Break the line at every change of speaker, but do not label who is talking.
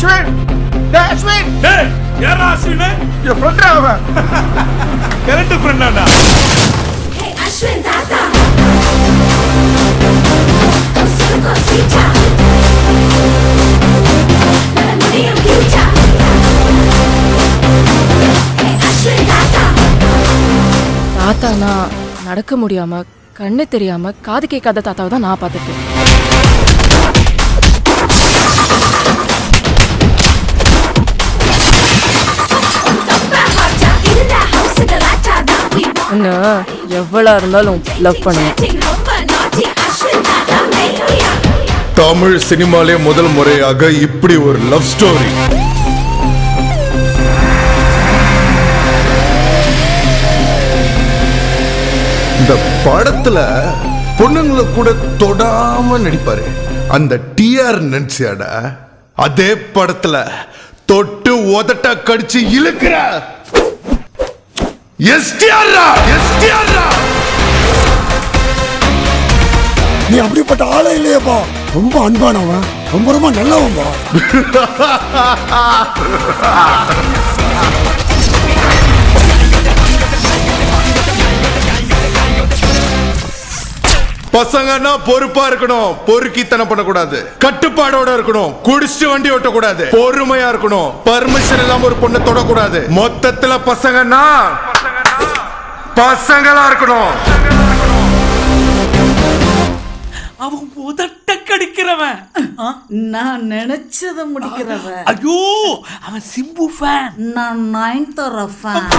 அஸ்வின் அஸ்வின்
யாரா அஸ்வின்?
என் ஃப்ரெண்ட் அவன்.
கரெக்ட் ஃப்ரெண்டாடா.
அஸ்வின் தாத்தா cosita para முடியும் future அஸ்வின் தாத்தா.
தாத்தானா நடக்க முடியாம கண்ணு தெரியாம காது கேட்காத தாத்தாவை தான் நான் பார்த்துருக்கேன். எவ்வளவு இருந்தாலும் லவ் பண்ணுவேன்.
தமிழ் சினிமாலே முதல் முறையாக இப்படி ஒரு லவ் ஸ்டோரி. இந்த படத்துல பொண்ணுங்களை கூட தொடாம நடிப்பாரு அந்த டிஆர் நினைச்சியாடா. அதே படத்துல தொட்டு உதட்ட கடிச்சு இழுக்கிற எஸ்டிஆர்ரா.
நீ அப்படிப்பட்ட ஆளே இல்லையப்பா. ரொம்ப அன்பானவன், ரொம்ப நல்லவன்பா.
பசங்கன்னா பொறுப்பா இருக்கணும், பொறுக்கித்தனம் பண்ணக்கூடாது, கட்டுப்பாடோட இருக்கணும், குடிச்சு வண்டி ஓட்டக்கூடாது, பொறுமையா இருக்கணும், பர்மிஷன் இல்லாம ஒரு பொண்ணை தொடக்கூடாது. மொத்தத்துல பசங்கன்னா பசங்களா இருக்கணும்.
அவன் உதட்ட கடிக்கிறவன்,
நான் நினைச்சத முடிக்கிறவன்.
ஐயோ அவன் சிம்பு ஃபேன்,
நான் நயன்தாரா ஃபேன்.